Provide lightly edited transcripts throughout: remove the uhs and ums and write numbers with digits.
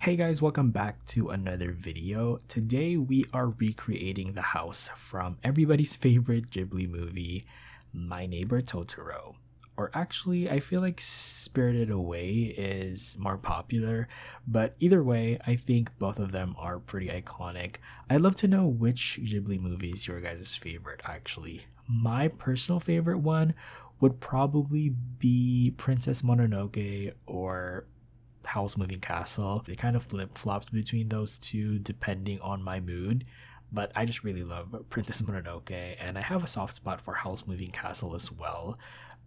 Hey guys, welcome back to another video. Today we are recreating the house from everybody's favorite Ghibli movie, My Neighbor Totoro. Or actually, I feel like Spirited Away is more popular, but either way, I think both of them are pretty iconic. I'd love to know which Ghibli movie is your guys' favorite actually. My personal favorite one would probably be Princess Mononoke or Howl's Moving Castle. It kind of flip flops between those two depending on my mood. But I just really love Princess Mononoke, and I have a soft spot for Howl's Moving Castle as well.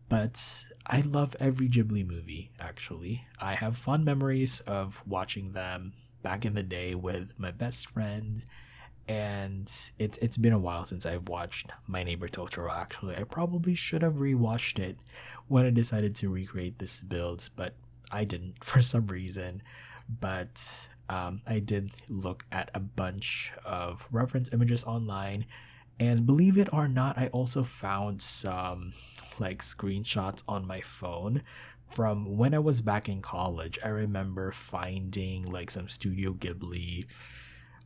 But I love every Ghibli movie, actually. I have fond memories of watching them back in the day with my best friend, and it's been a while since I've watched My Neighbor Totoro actually. I probably should have rewatched it when I decided to recreate this build, but I didn't for some reason. But I did look at a bunch of reference images online, and believe it or not, I also found some like screenshots on my phone from when I was back in college. I remember finding like some Studio Ghibli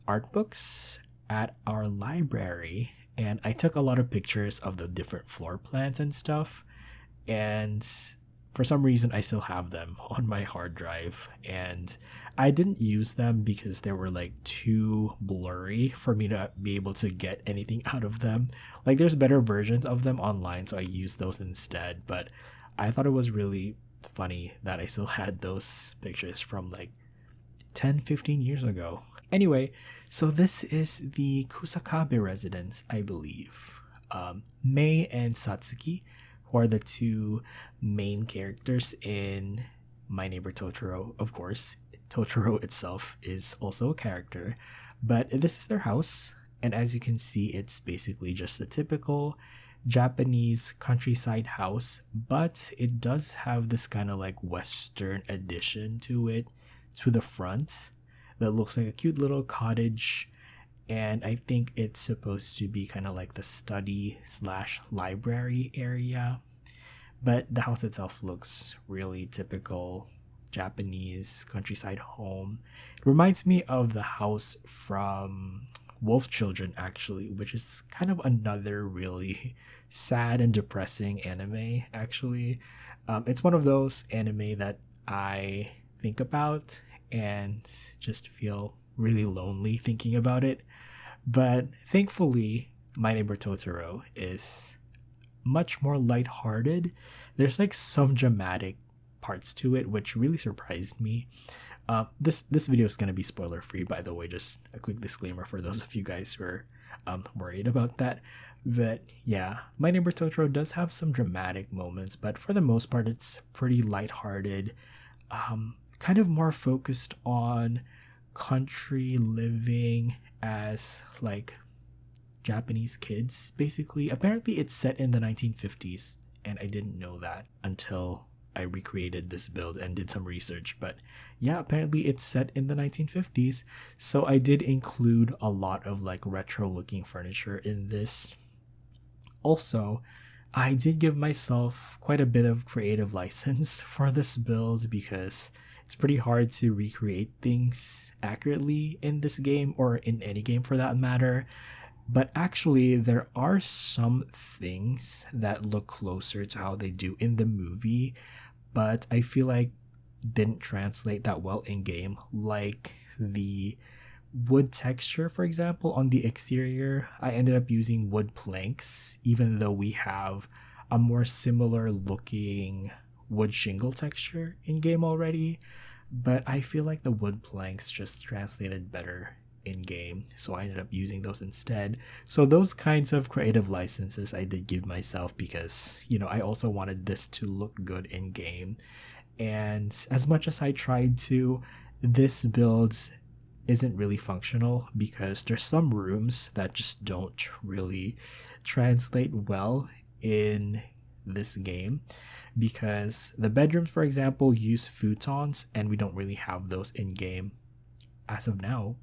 art books at our library, and I took a lot of pictures of the different floor plans and stuff. And for some reason, I still have them on my hard drive, and I didn't use them because they were like too blurry for me to be able to get anything out of them. Like, there's better versions of them online, so I used those instead. But I thought it was really funny that I still had those pictures from like 10, 15 years ago. Anyway, so this is the Kusakabe residence, I believe. Mei and Satsuki, who are the two main characters in My Neighbor Totoro. Of course, Totoro itself is also a character, but this is their house, and as you can see, it's basically just a typical Japanese countryside house, but it does have this kind of like Western addition to it, to the front, that looks like a cute little cottage. And I think it's supposed to be kind of like the study slash library area. But the house itself looks really typical Japanese countryside home. It reminds me of the house from Wolf Children, actually, which is kind of another really sad and depressing anime, actually. It's one of those anime that I think about and just feel really lonely thinking about it. But thankfully, My Neighbor Totoro is much more lighthearted. There's like some dramatic parts to it, which really surprised me. This video is gonna be spoiler free, by the way. Just a quick disclaimer for those of you guys who are worried about that. But yeah, My Neighbor Totoro does have some dramatic moments, but for the most part, it's pretty lighthearted. Kind of more focused on country living as like Japanese kids, basically. Apparently, it's set in the 1950s, and I didn't know that until I recreated this build and did some research. But yeah, apparently it's set in the 1950s, so I did include a lot of like retro looking furniture in this. Also, I did give myself quite a bit of creative license for this build because it's pretty hard to recreate things accurately in this game, or in any game for that matter. But actually, there are some things that look closer to how they do in the movie, but I feel like didn't translate that well in game. Like the wood texture, for example, on the exterior, I ended up using wood planks, even though we have a more similar looking wood shingle texture in game already. But I feel like the wood planks just translated better in game, so I ended up using those instead. So those kinds of creative licenses I did give myself because, you know, I also wanted this to look good in game. And as much as I tried to, this build isn't really functional because there's some rooms that just don't really translate well in this game, because the bedrooms, for example, use futons, and we don't really have those in game as of now.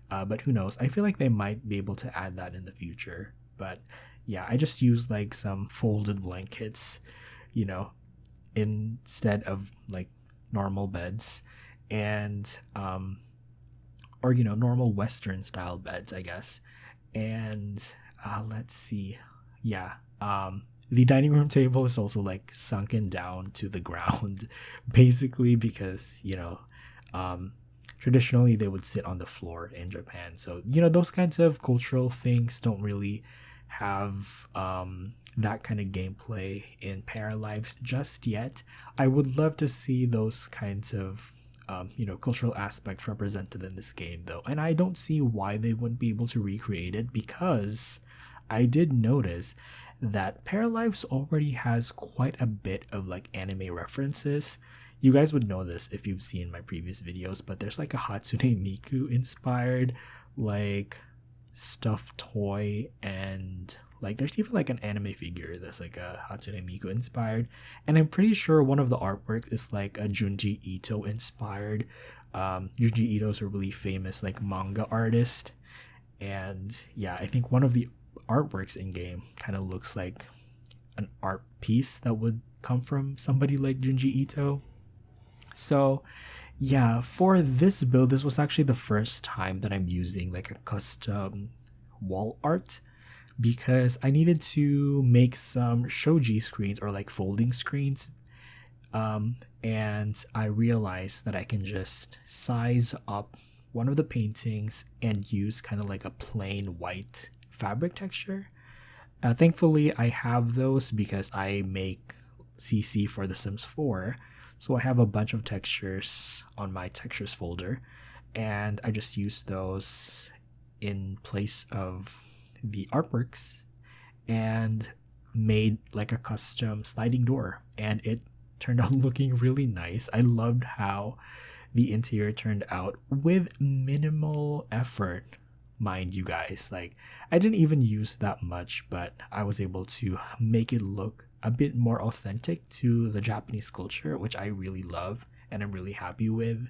But who knows? I feel like they might be able to add that in the future. But yeah, I just used like some folded blankets, you know, instead of like normal beds. and or you know, normal Western style beds, I guess. And let's see, yeah. The dining room table is also like sunken down to the ground, basically because you know, traditionally they would sit on the floor in Japan. So you know, those kinds of cultural things don't really have that kind of gameplay in Paralives just yet. I would love to see those kinds of you know, cultural aspects represented in this game though, and I don't see why they wouldn't be able to recreate it, because I did notice that Paralives already has quite a bit of like anime references. You guys would know this if you've seen my previous videos, but there's like a Hatsune Miku inspired like stuffed toy, and like there's even like an anime figure that's like a Hatsune Miku inspired, and I'm pretty sure one of the artworks is like a Junji Ito inspired. Junji Ito's a really famous like manga artist, and yeah, I think one of the artworks in game kind of looks like an art piece that would come from somebody like Junji Ito. So yeah, for this build, this was actually the first time that I'm using like a custom wall art, because I needed to make some shoji screens or like folding screens. And I realized that I can just size up one of the paintings and use kind of like a plain white fabric texture. Thankfully, I have those because I make CC for The Sims 4. So I have a bunch of textures on my textures folder, and I just use those in place of the artworks and made like a custom sliding door, and it turned out looking really nice. I loved how the interior turned out with minimal effort, mind you guys. Like, I didn't even use that much, but I was able to make it look a bit more authentic to the Japanese culture, which I really love and I'm really happy with.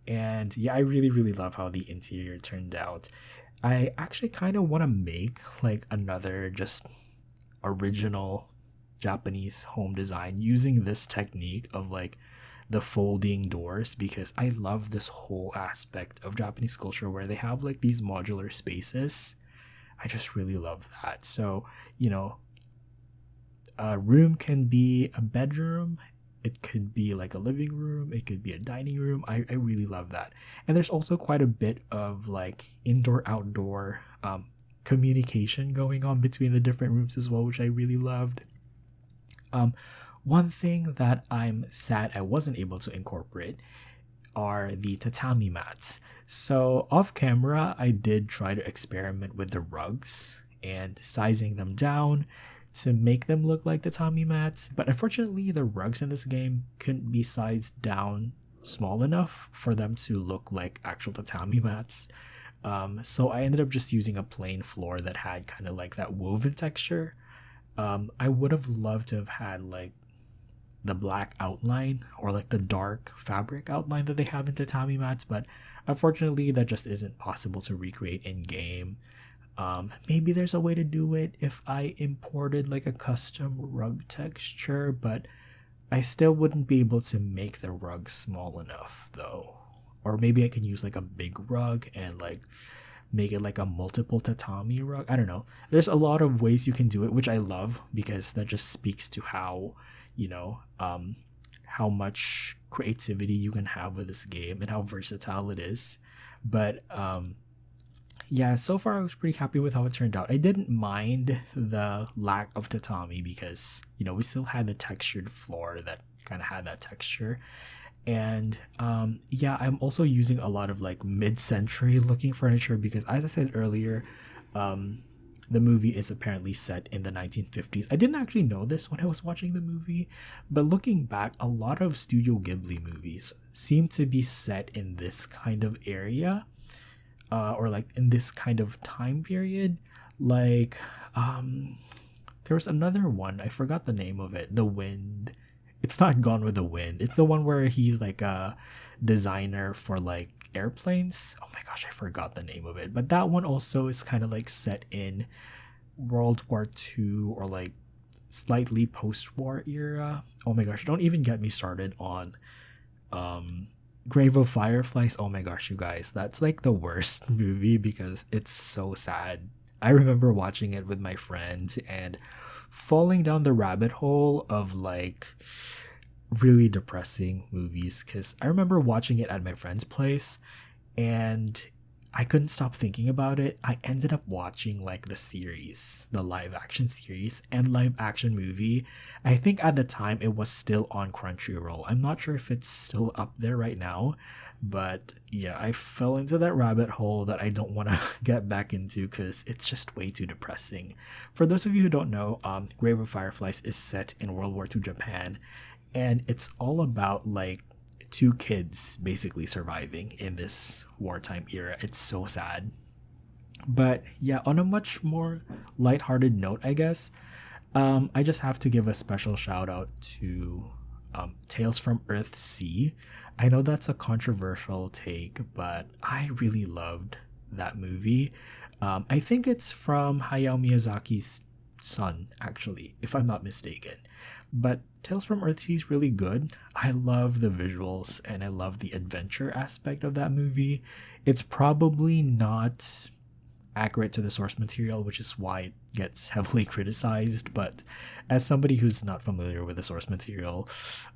And yeah, I really love how the interior turned out. I actually kind of want to make like another just original Japanese home design using this technique of like the folding doors, because I love this whole aspect of Japanese culture where they have like these modular spaces. I just really love that. So, you know, a room can be a bedroom, it could be like a living room, it could be a dining room. I really love that. And there's also quite a bit of like indoor outdoor communication going on between the different rooms as well, which I really loved. One thing that I'm sad I wasn't able to incorporate are the tatami mats. So off camera, I did try to experiment with the rugs and sizing them down to make them look like tatami mats, but unfortunately the rugs in this game couldn't be sized down small enough for them to look like actual tatami mats. So I ended up just using a plain floor that had kind of like that woven texture. I would have loved to have had like the black outline or like the dark fabric outline that they have in tatami mats, but unfortunately that just isn't possible to recreate in game. Maybe there's a way to do it if I imported like a custom rug texture, but I still wouldn't be able to make the rug small enough though. Or maybe I can use like a big rug and like make it like a multiple tatami rug. I don't know. There's a lot of ways you can do it, which I love because that just speaks to how, you know, how much creativity you can have with this game and how versatile it is. But yeah, so far I was pretty happy with how it turned out. I didn't mind the lack of tatami because, you know, we still had the textured floor that kind of had that texture. And yeah, I'm also using a lot of like mid-century looking furniture because, as I said earlier, the movie is apparently set in the 1950s. I didn't actually know this when I was watching the movie, but looking back, a lot of Studio Ghibli movies seem to be set in this kind of area, or like in this kind of time period. Like, there was another one, I forgot the name of it, The Wind. It's not Gone with the Wind. It's the one where he's like a designer for like airplanes. Oh my gosh, I forgot the name of it. But that one also is kind of like set in World War II or like slightly post-war era. Oh my gosh, don't even get me started on Grave of Fireflies, oh my gosh, you guys, that's like the worst movie because it's so sad. I remember watching it with my friend and falling down the rabbit hole of like really depressing movies because I remember watching it at my friend's place and I couldn't stop thinking about it. I ended up watching like the series, the live action series and live action movie. I think at the time it was still on Crunchyroll. I'm not sure if it's still up there right now, but yeah, I fell into that rabbit hole that I don't want to get back into because it's just way too depressing. For those of you who don't know, Grave of Fireflies is set in World War II Japan, and it's all about like two kids basically surviving in this wartime era. It's so sad. But yeah, on a much more lighthearted note, I guess, I just have to give a special shout out to Tales from Earth Sea. I know that's a controversial take, but I really loved that movie. I think it's from Hayao Miyazaki's son, actually, if I'm not mistaken. But Tales from Earthsea is really good. I love the visuals and I love the adventure aspect of that movie. It's probably not accurate to the source material, which is why it gets heavily criticized. But as somebody who's not familiar with the source material,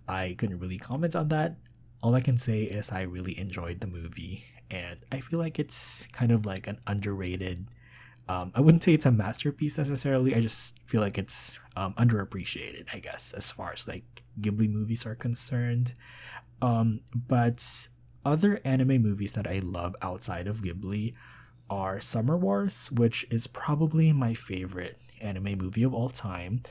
I couldn't really comment on that. All I can say is I really enjoyed the movie, and I feel like it's kind of like an underrated. I wouldn't say it's a masterpiece necessarily. I just feel like it's underappreciated, I guess, as far as like Ghibli movies are concerned. But other anime movies that I love outside of Ghibli are Summer Wars, which is probably my favorite anime movie of all time.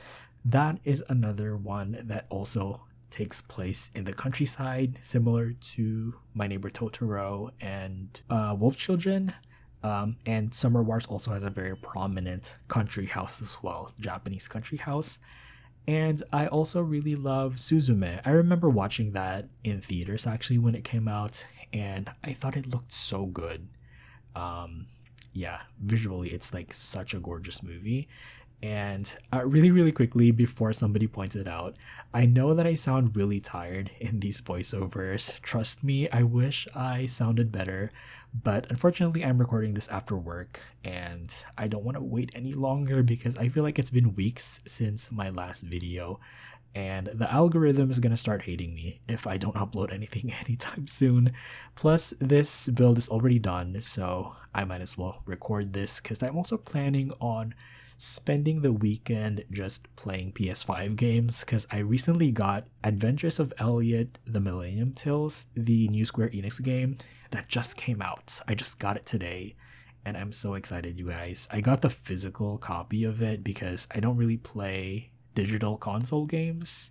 That is another one that also takes place in the countryside, similar to My Neighbor Totoro and Wolf Children. And Summer Wars also has a very prominent country house as well, Japanese country house. And I also really love Suzume. I remember watching that in theaters actually when it came out, and I thought it looked so good. Yeah, visually, it's like such a gorgeous movie. And really, really quickly, before somebody points it out, I know that I sound really tired in these voiceovers. Trust me, I wish I sounded better. But unfortunately, I'm recording this after work and I don't want to wait any longer because I feel like it's been weeks since my last video. And the algorithm is going to start hating me if I don't upload anything anytime soon. Plus, this build is already done, so I might as well record this because I'm also planning on spending the weekend just playing PS5 games because I recently got Adventures of Elliot the Millennium Tales, the new Square Enix game that just came out. I just got it today and I'm so excited, you guys. I got the physical copy of it because I don't really play digital console games.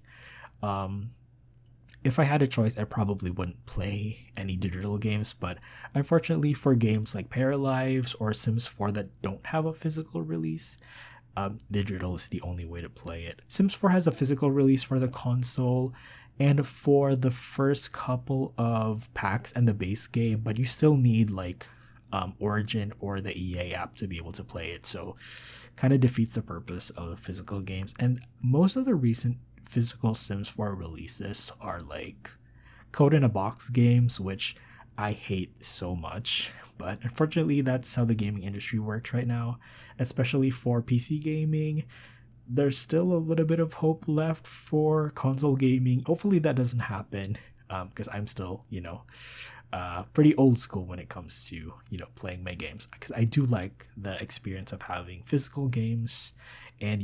If I had a choice, I probably wouldn't play any digital games, but unfortunately for games like Paralives or Sims 4 that don't have a physical release, digital is the only way to play it. Sims 4 has a physical release for the console and for the first couple of packs and the base game, but you still need like Origin or the EA app to be able to play it, so kind of defeats the purpose of physical games. And most of the recent physical Sims 4 releases are like code in a box games, which I hate so much. But unfortunately, that's how the gaming industry works right now, especially for PC gaming. There's still a little bit of hope left for console gaming. Hopefully, that doesn't happen because I'm still, pretty old school when it comes to, playing my games. Because I do like the experience of having physical games and,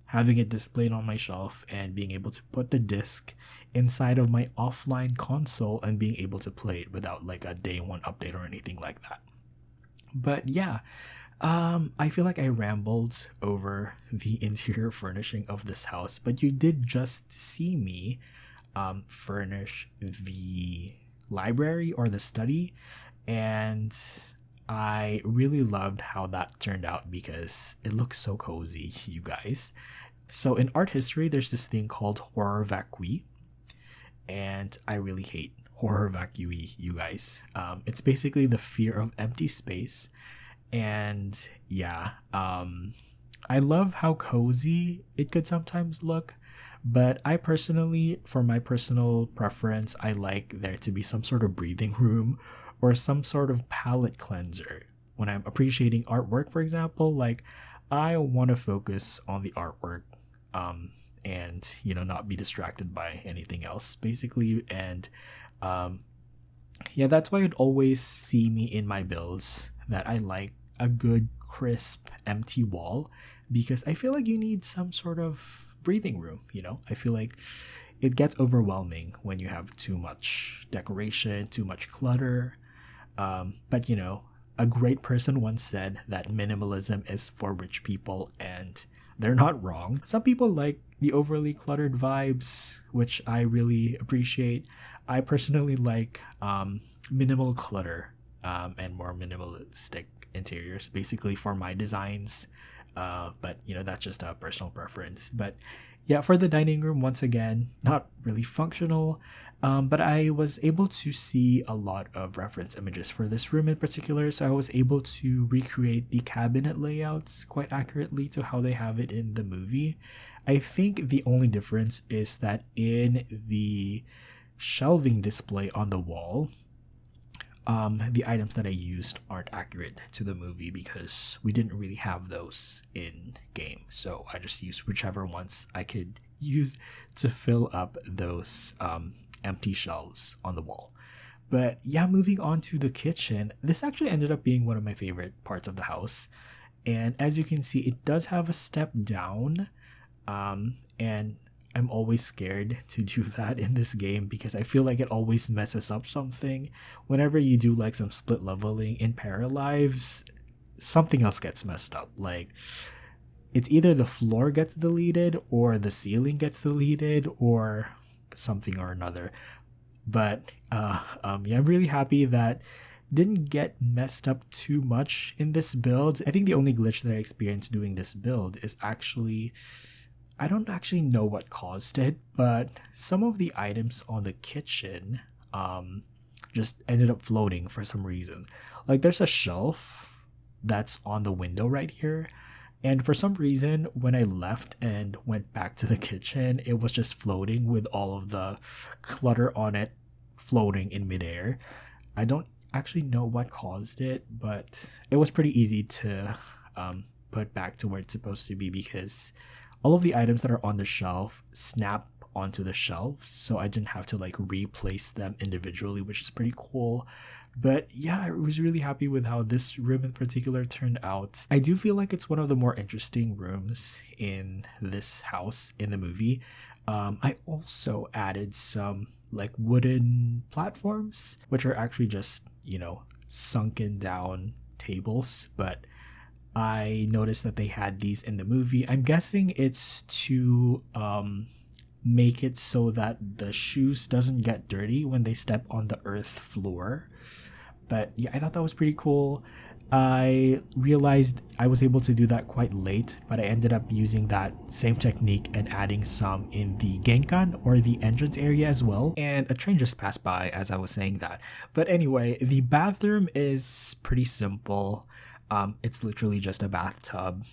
having it displayed on my shelf and being able to put the disc inside of my offline console and being able to play it without like a day one update or anything like that. But yeah, I feel like I rambled over the interior furnishing of this house, but you did just see me furnish the library or the study, and I really loved how that turned out because it looks so cozy, you guys. So in art history, there's this thing called horror vacui, and I really hate horror vacui, you guys. It's basically the fear of empty space, and yeah, I love how cozy it could sometimes look, But I personally, for my personal preference, I like there to be some sort of breathing room or some sort of palette cleanser. When I'm appreciating artwork, for example, like I want to focus on the artwork, and not be distracted by anything else basically. And um, yeah, that's why you'd always see me in my builds that I like a good crisp empty wall, because I feel like you need some sort of breathing room. I feel like it gets overwhelming when you have too much decoration, too much clutter. But a great person once said that minimalism is for rich people, and they're not wrong. Some people like the overly cluttered vibes, which I really appreciate. I personally like minimal clutter, and more minimalistic interiors, basically for my designs. But that's just a personal preference. But yeah, for the dining room, once again, not really functional. But I was able to see a lot of reference images for this room in particular, so I was able to recreate the cabinet layouts quite accurately to how they have it in the movie. I think the only difference is that in the shelving display on the wall, the items that I used aren't accurate to the movie because we didn't really have those in game. So I just used whichever ones I could use to fill up those empty shelves on the wall. But yeah, moving on to the kitchen, this actually ended up being one of my favorite parts of the house. And as you can see, it does have a step down, and I'm always scared to do that in this game because I feel like it always messes up something. Whenever you do like some split leveling in Paralives, something else gets messed up. Like it's either the floor gets deleted or the ceiling gets deleted or something or another. But yeah, I'm really happy that didn't get messed up too much in this build. I think the only glitch that I experienced doing this build is actually, I don't actually know what caused it, but some of the items on the kitchen just ended up floating for some reason. Like there's a shelf that's on the window right here, and for some reason when I left and went back to the kitchen, it was just floating with all of the clutter on it floating in midair. I don't actually know what caused it, but it was pretty easy to put back to where it's supposed to be because all of the items that are on the shelf snap onto the shelf, so I didn't have to like replace them individually, which is pretty cool. But yeah, I was really happy with how this room in particular turned out. I do feel like it's one of the more interesting rooms in this house in the movie. I also added some like wooden platforms, which are actually just, sunken down tables, but I noticed that they had these in the movie. I'm guessing it's to make it so that the shoes doesn't get dirty when they step on the earth floor. But yeah, I thought that was pretty cool. I realized I was able to do that quite late, but I ended up using that same technique and adding some in the genkan or the entrance area as well. And a train just passed by as I was saying that. But anyway, the bathroom is pretty simple. It's literally just a bathtub.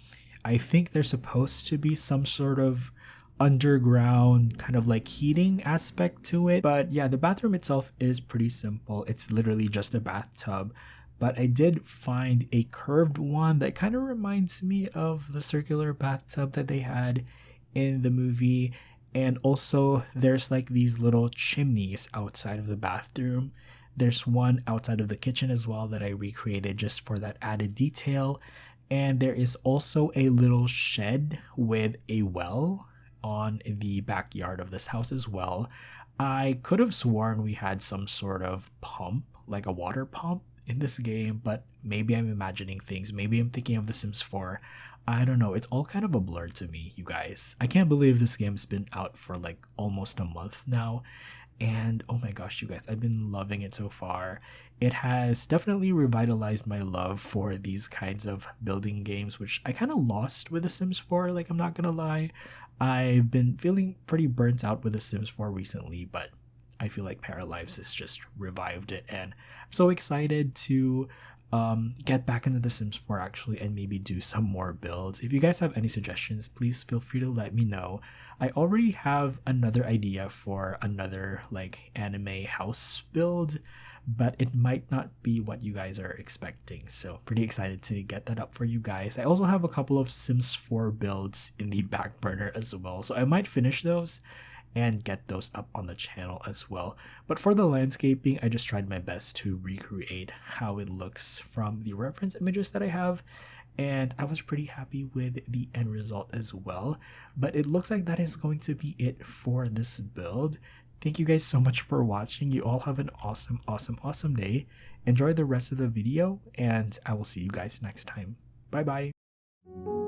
I think there's supposed to be some sort of underground kind of like heating aspect to it. But yeah, the bathroom itself is pretty simple. It's literally just a bathtub. But I did find a curved one that kind of reminds me of the circular bathtub that they had in the movie. And also there's like these little chimneys outside of the bathroom. There's one outside of the kitchen as well that I recreated just for that added detail. And there is also a little shed with a well on the backyard of this house as well. I could have sworn we had some sort of pump, like a water pump in this game, but maybe I'm imagining things. Maybe I'm thinking of The Sims 4. I don't know. It's all kind of a blur to me, you guys. I can't believe this game's been out for like almost a month now. And oh my gosh, you guys, I've been loving it so far. It has definitely revitalized my love for these kinds of building games, which I kind of lost with The Sims 4, like I'm not gonna lie. I've been feeling pretty burnt out with The Sims 4 recently, but I feel like Paralives has just revived it, and I'm so excited to get back into The Sims 4 actually and maybe do some more builds. If you guys have any suggestions, please feel free to let me know. I already have another idea for another like anime house build, but it might not be what you guys are expecting. So pretty excited to get that up for you guys. I also have a couple of Sims 4 builds in the back burner as well. So I might finish those and get those up on the channel as well. But for the landscaping, I just tried my best to recreate how it looks from the reference images that I have, and I was pretty happy with the end result as well. But it looks like that is going to be it for this build. Thank you guys so much for watching. You all have an awesome day. Enjoy the rest of the video, and I will see you guys next time. Bye bye.